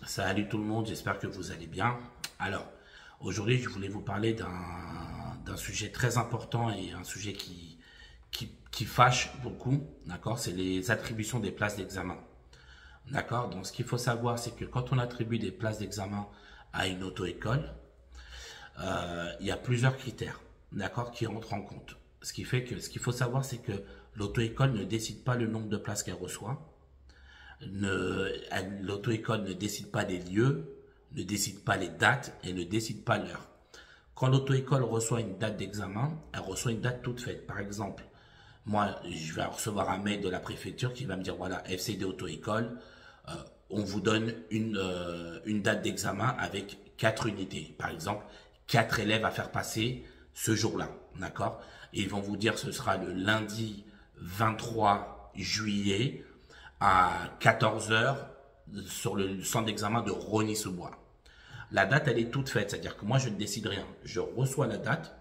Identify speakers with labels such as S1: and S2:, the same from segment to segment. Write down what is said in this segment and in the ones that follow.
S1: Salut tout le monde, j'espère que vous allez bien. Alors, aujourd'hui, je voulais vous parler d'un sujet très important et un sujet qui fâche beaucoup, d'accord? C'est les attributions des places d'examen, d'accord? Donc, ce qu'il faut savoir, c'est que quand on attribue des places d'examen à une auto-école, il y a plusieurs critères, d'accord, qui rentrent en compte. Ce qui fait que, ce qu'il faut savoir, c'est que l'auto-école ne décide pas le nombre de places qu'elle reçoit. L'auto-école ne décide pas des lieux, ne décide pas les dates et ne décide pas l'heure. Quand l'auto-école reçoit une date d'examen, elle reçoit une date toute faite. Par exemple, moi, je vais recevoir un mail de la préfecture qui va me dire, voilà, FCD auto-école, on vous donne une date d'examen avec 4 unités. Par exemple, 4 élèves à faire passer ce jour-là, d'accord? Et ils vont vous dire, ce sera le lundi 23 juillet, à 14 heures sur le centre d'examen de Rosny-sous-Bois. La date, elle est toute faite, c'est-à-dire que moi, je ne décide rien. Je reçois la date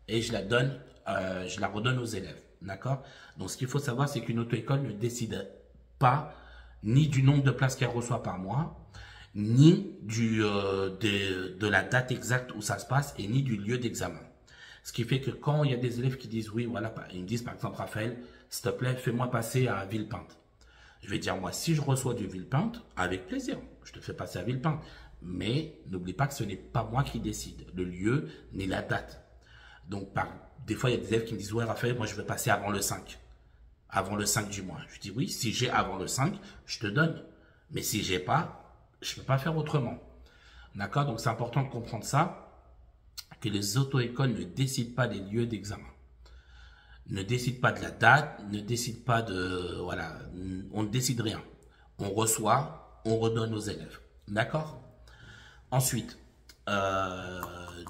S1: et je la redonne aux élèves, d'accord? Donc, ce qu'il faut savoir, c'est qu'une auto-école ne décide pas ni du nombre de places qu'elle reçoit par mois, ni de la date exacte où ça se passe et ni du lieu d'examen. Ce qui fait que quand il y a des élèves qui disent, oui, voilà, ils me disent par exemple, Raphaël, s'il te plaît, fais-moi passer à Villepinte. Je vais dire, moi, si je reçois du Villepinte, avec plaisir, je te fais passer à Villepinte. Mais n'oublie pas que ce n'est pas moi qui décide, le lieu ni la date. Donc, des fois, il y a des élèves qui me disent, ouais, Raphaël, moi, je vais passer avant le 5. Avant le 5 du mois. Je dis, oui, si j'ai avant le 5, je te donne. Mais si j'ai pas, je ne peux pas faire autrement. D'accord? Donc, c'est important de comprendre ça, que les auto-écoles ne décident pas des lieux d'examen. Ne décide pas de la date, ne décide pas de... Voilà, on ne décide rien. On reçoit, on redonne aux élèves. D'accord? Ensuite,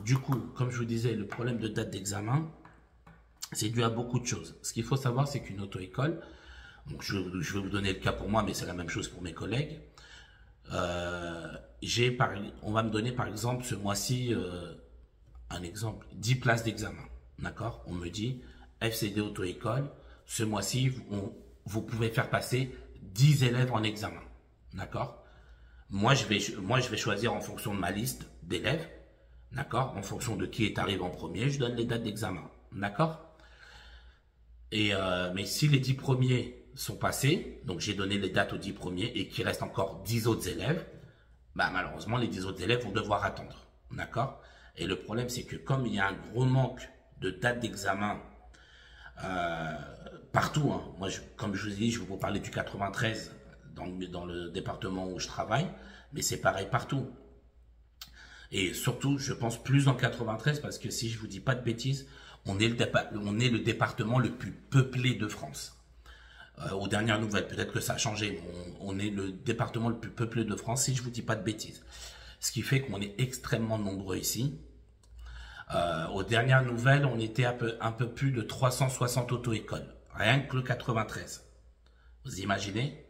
S1: du coup, comme je vous disais, le problème de date d'examen, c'est dû à beaucoup de choses. Ce qu'il faut savoir, c'est qu'une auto-école, donc je vais vous donner le cas pour moi, mais c'est la même chose pour mes collègues. On va me donner par exemple ce mois-ci, un exemple, 10 places d'examen. D'accord? On me dit... FCD auto-école, ce mois-ci, vous pouvez faire passer 10 élèves en examen. D'accord? Moi, je vais choisir en fonction de ma liste d'élèves. D'accord? En fonction de qui est arrivé en premier, je donne les dates d'examen. D'accord? Mais si les 10 premiers sont passés, donc j'ai donné les dates aux 10 premiers et qu'il reste encore 10 autres élèves, bah, malheureusement, les 10 autres élèves vont devoir attendre. D'accord? Et le problème, c'est que comme il y a un gros manque de dates d'examen partout, hein. Moi, comme je vous ai dit, je vais vous parler du 93 dans le département où je travaille, mais c'est pareil partout. Et surtout, je pense plus en 93 parce que si je vous dis pas de bêtises, on est le département le plus peuplé de France. Aux dernières nouvelles, peut-être que ça a changé, mais on est le département le plus peuplé de France si je vous dis pas de bêtises. Ce qui fait qu'on est extrêmement nombreux ici. Aux dernières nouvelles, on était un peu plus de 360 auto-écoles, rien que le 93. Vous imaginez?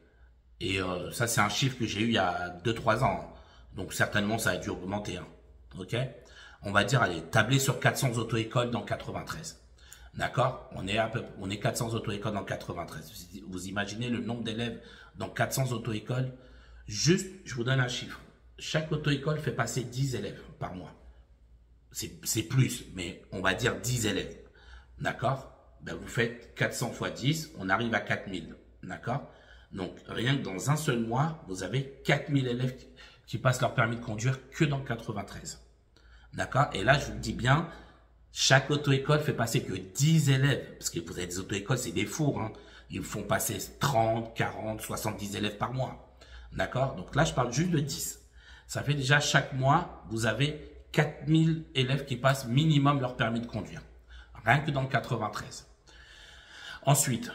S1: Et ça, c'est un chiffre que j'ai eu il y a 2-3 ans. Donc certainement, ça a dû augmenter. Hein. Ok? On va dire, allez, tabler sur 400 auto-écoles dans 93. D'accord? On est 400 auto-écoles dans 93. Vous imaginez le nombre d'élèves dans 400 auto-écoles? Juste, je vous donne un chiffre. Chaque auto-école fait passer 10 élèves par mois. C'est plus, mais on va dire 10 élèves. D'accord? Ben vous faites 400 fois 10, on arrive à 4000. D'accord? Donc, rien que dans un seul mois, vous avez 4000 élèves qui passent leur permis de conduire que dans le 93. D'accord? Et là, je vous dis bien, chaque auto-école fait passer que 10 élèves. Parce que vous avez des auto-écoles, c'est des fours. Hein. Ils font passer 30, 40, 70 élèves par mois. D'accord? Donc là, je parle juste de 10. Ça fait déjà chaque mois, vous avez 4000 élèves qui passent minimum leur permis de conduire. Rien que dans le 93. Ensuite,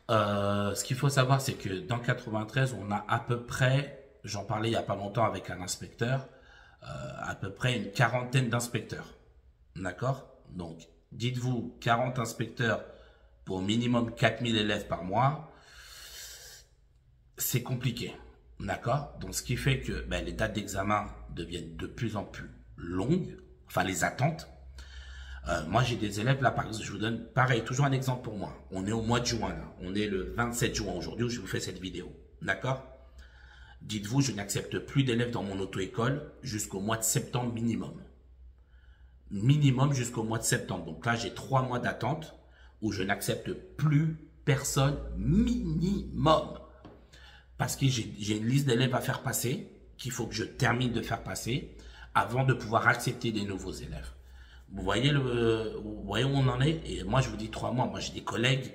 S1: ce qu'il faut savoir, c'est que dans le 93, on a à peu près, j'en parlais il n'y a pas longtemps avec un inspecteur, à peu près une quarantaine d'inspecteurs. D'accord? Donc, dites-vous, 40 inspecteurs pour minimum 4000 élèves par mois, c'est compliqué. D'accord? Donc, ce qui fait que les dates d'examen deviennent de plus en plus longues, enfin les attentes. Moi, j'ai des élèves là, par exemple, je vous donne pareil, toujours un exemple pour moi. On est au mois de juin, là. On est le 27 juin aujourd'hui où je vous fais cette vidéo. D'accord? Dites-vous, je n'accepte plus d'élèves dans mon auto-école jusqu'au mois de septembre minimum. Minimum jusqu'au mois de septembre. Donc là, j'ai 3 mois d'attente où je n'accepte plus personne minimum. Parce que j'ai une liste d'élèves à faire passer, qu'il faut que je termine de faire passer avant de pouvoir accepter des nouveaux élèves. Vous voyez où on en est? Et moi, je vous dis 3 mois. Moi, j'ai des collègues,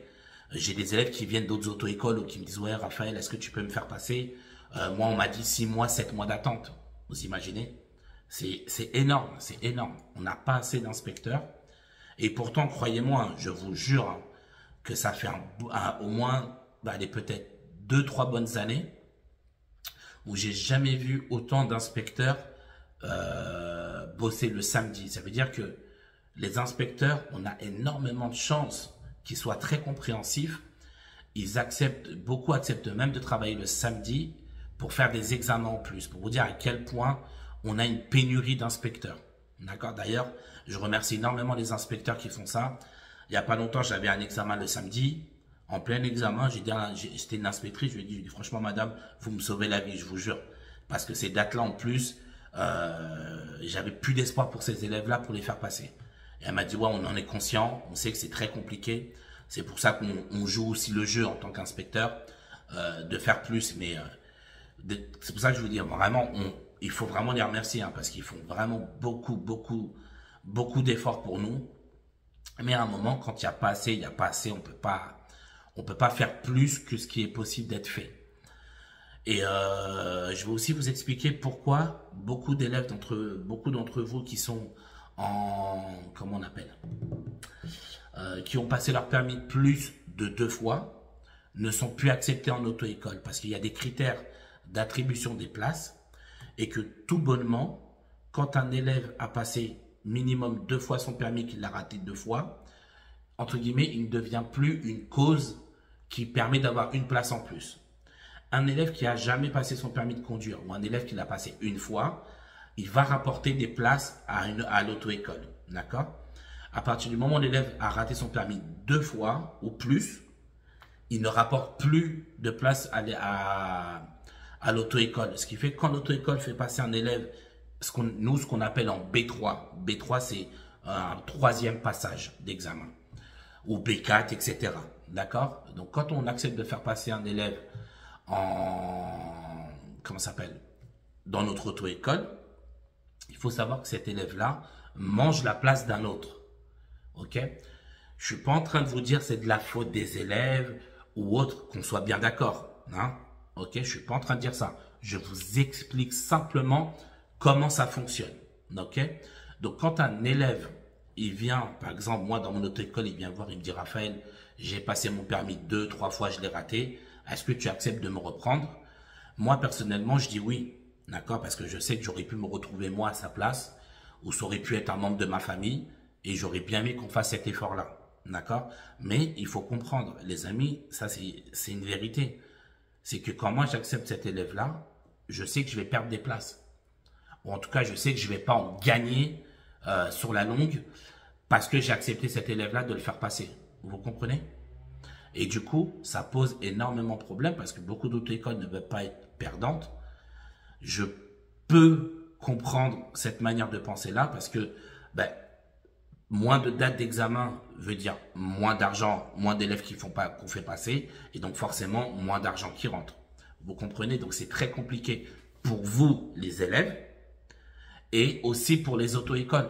S1: j'ai des élèves qui viennent d'autres auto-écoles ou qui me disent « Ouais, Raphaël, est-ce que tu peux me faire passer ?» Moi, on m'a dit 6 mois, 7 mois d'attente. Vous imaginez? C'est énorme, c'est énorme. On n'a pas assez d'inspecteurs. Et pourtant, croyez-moi, je vous jure hein, que ça fait au moins peut-être 2-3 bonnes années où j'ai jamais vu autant d'inspecteurs bosser le samedi. Ça veut dire que les inspecteurs, on a énormément de chance qu'ils soient très compréhensifs. Beaucoup acceptent même de travailler le samedi pour faire des examens en plus, pour vous dire à quel point on a une pénurie d'inspecteurs. D'accord? D'ailleurs, je remercie énormément les inspecteurs qui font ça. Il n'y a pas longtemps, j'avais un examen le samedi. En plein examen, c'était une inspectrice, je lui ai dit franchement, madame, vous me sauvez la vie, je vous jure. Parce que ces dates-là, en plus, j'avais plus d'espoir pour ces élèves-là pour les faire passer. Et elle m'a dit, ouais, on en est conscient, on sait que c'est très compliqué. C'est pour ça qu'on joue aussi le jeu en tant qu'inspecteur, de faire plus. Mais c'est pour ça que je vous dis, vraiment, il faut vraiment les remercier, hein, parce qu'ils font vraiment beaucoup d'efforts pour nous. Mais à un moment, quand il n'y a pas assez, il n'y a pas assez, on peut pas faire plus que ce qui est possible d'être fait. Et je vais aussi vous expliquer pourquoi beaucoup d'entre vous qui sont comment on appelle, qui ont passé leur permis plus de 2 fois, ne sont plus acceptés en auto-école. Parce qu'il y a des critères d'attribution des places et que tout bonnement, quand un élève a passé minimum 2 fois son permis, qu'il l'a raté 2 fois, entre guillemets, il ne devient plus une cause qui permet d'avoir une place en plus. Un élève qui a jamais passé son permis de conduire ou un élève qui l'a passé une fois, il va rapporter des places à l'auto-école. D'accord? À partir du moment où l'élève a raté son permis 2 fois ou plus, il ne rapporte plus de place à l'auto-école. Ce qui fait que quand l'auto-école fait passer un élève, ce qu'on appelle en B3. B3, c'est un 3e passage d'examen. Ou B4, etc. D'accord? Donc, quand on accepte de faire passer un élève dans notre auto-école, il faut savoir que cet élève-là mange la place d'un autre. Ok? Je suis pas en train de vous dire c'est de la faute des élèves ou autre, qu'on soit bien d'accord. Hein? Ok? Je suis pas en train de dire ça. Je vous explique simplement comment ça fonctionne. Ok? Donc, quand un élève, il vient, par exemple, moi dans mon auto-école, il vient voir, il me dit Raphaël, j'ai passé mon permis 2-3 fois, je l'ai raté. Est-ce que tu acceptes de me reprendre? Moi, personnellement, je dis oui. D'accord? Parce que je sais que j'aurais pu me retrouver moi à sa place, ou ça aurait pu être un membre de ma famille, et j'aurais bien aimé qu'on fasse cet effort-là. D'accord? Mais il faut comprendre, les amis, ça c'est une vérité. C'est que quand moi j'accepte cet élève-là, je sais que je vais perdre des places. Ou en tout cas, je sais que je ne vais pas en gagner sur la longue, parce que j'ai accepté cet élève-là de le faire passer. Vous comprenez? Et du coup, ça pose énormément de problèmes, parce que beaucoup d'auto-écoles ne veulent pas être perdantes. Je peux comprendre cette manière de penser-là parce que moins de dates d'examen veut dire moins d'argent, moins d'élèves qu'on fait passer et donc forcément moins d'argent qui rentre. Vous comprenez? Donc c'est très compliqué pour vous les élèves et aussi pour les auto-écoles.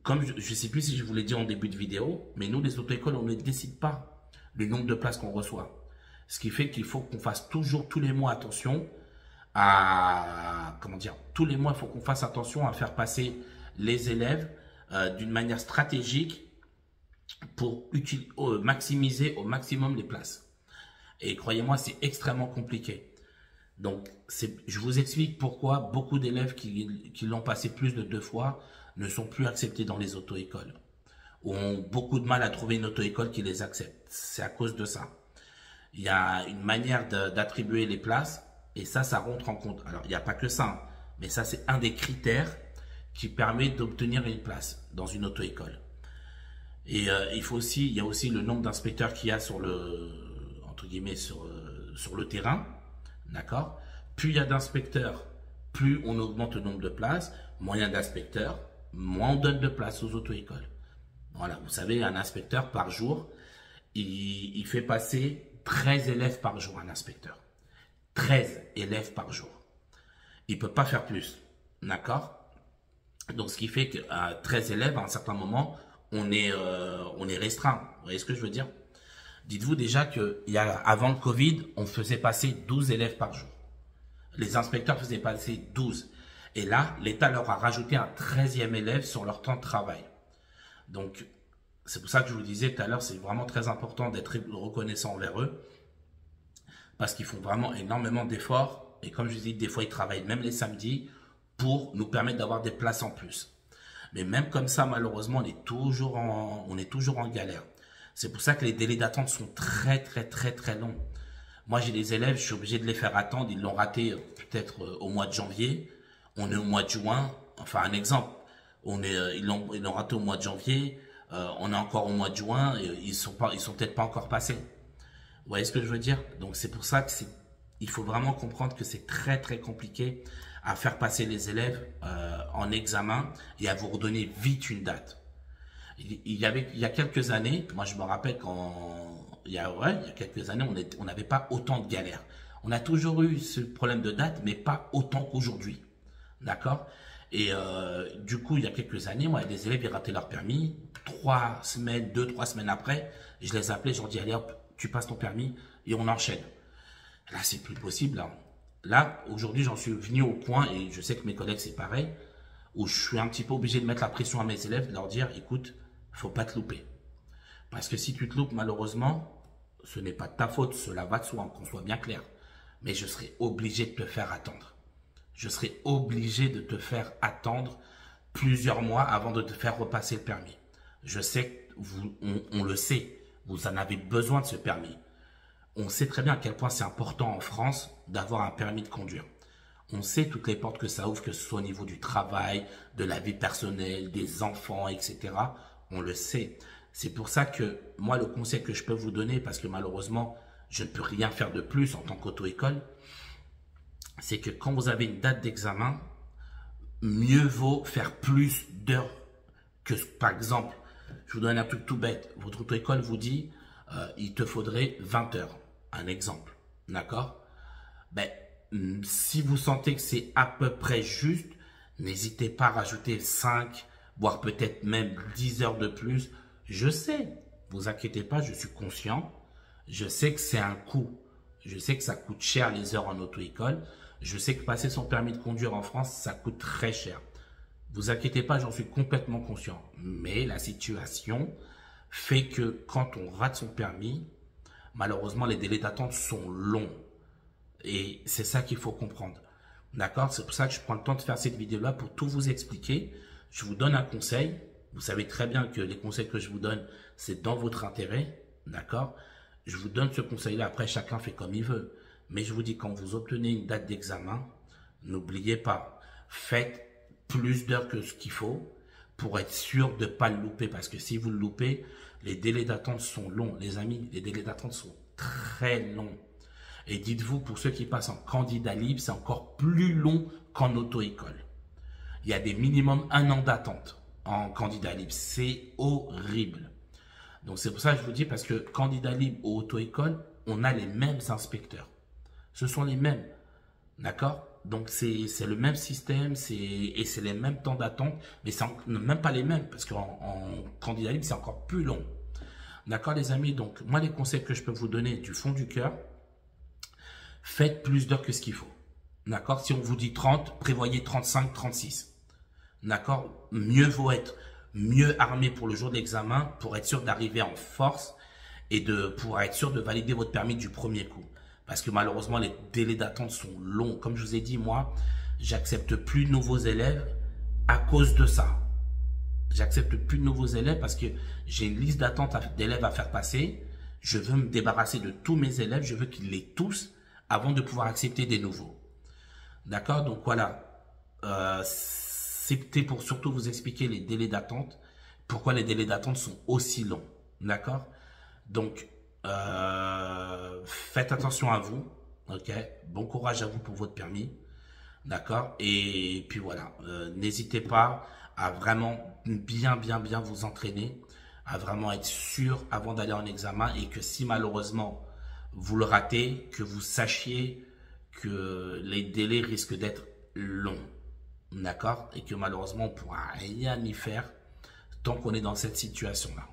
S1: Comme je ne sais plus si je vous l'ai dit en début de vidéo, mais nous les auto-écoles, on ne décide pas le nombre de places qu'on reçoit. Ce qui fait qu'il faut qu'on fasse toujours tous les mois attention tous les mois, il faut qu'on fasse attention à faire passer les élèves d'une manière stratégique pour maximiser au maximum les places. Et croyez-moi, c'est extrêmement compliqué. Donc, je vous explique pourquoi beaucoup d'élèves qui l'ont passé plus de 2 fois ne sont plus acceptés dans les auto-écoles. Ou ont beaucoup de mal à trouver une auto-école qui les accepte. C'est à cause de ça. Il y a une manière d'attribuer les places. Et ça rentre en compte. Alors, il n'y a pas que ça, mais ça, c'est un des critères qui permet d'obtenir une place dans une auto-école. Et il y a aussi le nombre d'inspecteurs qu'il y a sur le terrain, d'accord? Plus il y a d'inspecteurs, plus on augmente le nombre de places. Moins il y a d'inspecteurs, moins on donne de place aux auto-écoles. Voilà, vous savez, un inspecteur par jour, il fait passer 13 élèves par jour, un inspecteur. 13 élèves par jour. Il ne peut pas faire plus. D'accord? Donc, ce qui fait qu'à 13 élèves, à un certain moment, on est restreint. Vous voyez ce que je veux dire? Dites-vous déjà qu'avant le Covid, on faisait passer 12 élèves par jour. Les inspecteurs faisaient passer 12. Et là, l'État leur a rajouté un 13e élève sur leur temps de travail. Donc, c'est pour ça que je vous disais tout à l'heure, c'est vraiment très important d'être reconnaissant envers eux. Parce qu'ils font vraiment énormément d'efforts. Et comme je vous dis, des fois, ils travaillent même les samedis pour nous permettre d'avoir des places en plus. Mais même comme ça, malheureusement, on est toujours en galère. C'est pour ça que les délais d'attente sont très longs. Moi, j'ai des élèves, je suis obligé de les faire attendre. Ils l'ont raté peut-être au mois de janvier. On est au mois de juin. Enfin, un exemple. Ils l'ont raté au mois de janvier. On est encore au mois de juin. Et ils sont peut-être pas encore passés. Vous voyez ce que je veux dire? Donc, c'est pour ça que il faut vraiment comprendre que c'est très compliqué à faire passer les élèves en examen et à vous redonner vite une date. Il y a quelques années, moi je me rappelle il y a quelques années, on n'avait pas autant de galères. On a toujours eu ce problème de date, mais pas autant qu'aujourd'hui. D'accord? Et du coup, il y a quelques années, moi, des élèves, ils rataient leur permis. 2-3 semaines après, je les appelais, je leur dis, allez hop, tu passes ton permis et on enchaîne. Là, c'est plus possible. Là, aujourd'hui, j'en suis venu au point, et je sais que mes collègues, c'est pareil, où je suis un petit peu obligé de mettre la pression à mes élèves, de leur dire, écoute, faut pas te louper. Parce que si tu te loupes, malheureusement, ce n'est pas de ta faute, cela va de soi, qu'on soit bien clair. Mais je serai obligé de te faire attendre. Je serai obligé de te faire attendre plusieurs mois avant de te faire repasser le permis. Je sais que on le sait, vous en avez besoin de ce permis. On sait très bien à quel point c'est important en France d'avoir un permis de conduire. On sait toutes les portes que ça ouvre, que ce soit au niveau du travail, de la vie personnelle, des enfants, etc. On le sait. C'est pour ça que moi, le conseil que je peux vous donner, parce que malheureusement, je ne peux rien faire de plus en tant qu'auto-école, c'est que quand vous avez une date d'examen, mieux vaut faire plus d'heures que, par exemple, je vous donne un truc tout bête, votre auto-école vous dit, il te faudrait 20 heures, un exemple, d'accord? Ben, si vous sentez que c'est à peu près juste, n'hésitez pas à rajouter 5, voire peut-être même 10 heures de plus. Je sais, vous inquiétez pas, je suis conscient. Je sais que c'est un coût. Je sais que ça coûte cher les heures en auto-école. Je sais que passer son permis de conduire en France, ça coûte très cher. Vous inquiétez pas, j'en suis complètement conscient. Mais la situation fait que quand on rate son permis, malheureusement, les délais d'attente sont longs. Et c'est ça qu'il faut comprendre. D'accord? C'est pour ça que je prends le temps de faire cette vidéo-là pour tout vous expliquer. Je vous donne un conseil. Vous savez très bien que les conseils que je vous donne, c'est dans votre intérêt. D'accord? Je vous donne ce conseil-là. Après, chacun fait comme il veut. Mais je vous dis, quand vous obtenez une date d'examen, n'oubliez pas, faites plus d'heures que ce qu'il faut pour être sûr de ne pas le louper. Parce que si vous le loupez, les délais d'attente sont longs. Les amis, les délais d'attente sont très longs. Et dites-vous, pour ceux qui passent en candidat libre, c'est encore plus long qu'en auto-école. Il y a des minimum 1 an d'attente en candidat libre. C'est horrible. Donc, c'est pour ça que je vous dis, parce que candidat libre ou auto-école, on a les mêmes inspecteurs. Ce sont les mêmes. D'accord? Donc, c'est le même système et c'est les mêmes temps d'attente, mais c'est même pas les mêmes, parce qu'en candidat libre, c'est encore plus long. D'accord, les amis? Donc, moi, les conseils que je peux vous donner du fond du cœur, faites plus d'heures que ce qu'il faut. D'accord? Si on vous dit 30, prévoyez 35, 36. D'accord? Mieux vaut être mieux armé pour le jour de l'examen pour être sûr d'arriver en force et pour être sûr de valider votre permis du premier coup. Parce que malheureusement, les délais d'attente sont longs. Comme je vous ai dit, moi, j'accepte plus de nouveaux élèves à cause de ça. J'accepte plus de nouveaux élèves parce que j'ai une liste d'attente d'élèves à faire passer. Je veux me débarrasser de tous mes élèves. Je veux qu'ils les tous avant de pouvoir accepter des nouveaux. D'accord? Donc voilà. C'était pour surtout vous expliquer les délais d'attente. Pourquoi les délais d'attente sont aussi longs. D'accord? Donc, faites attention à vous. Ok, bon courage à vous pour votre permis. D'accord. Et puis voilà, n'hésitez pas à vraiment bien vous entraîner, à vraiment être sûr avant d'aller en examen et que si malheureusement vous le ratez, que vous sachiez que les délais risquent d'être longs. D'accord. Et que malheureusement on ne pourra rien y faire tant qu'on est dans cette situation-là.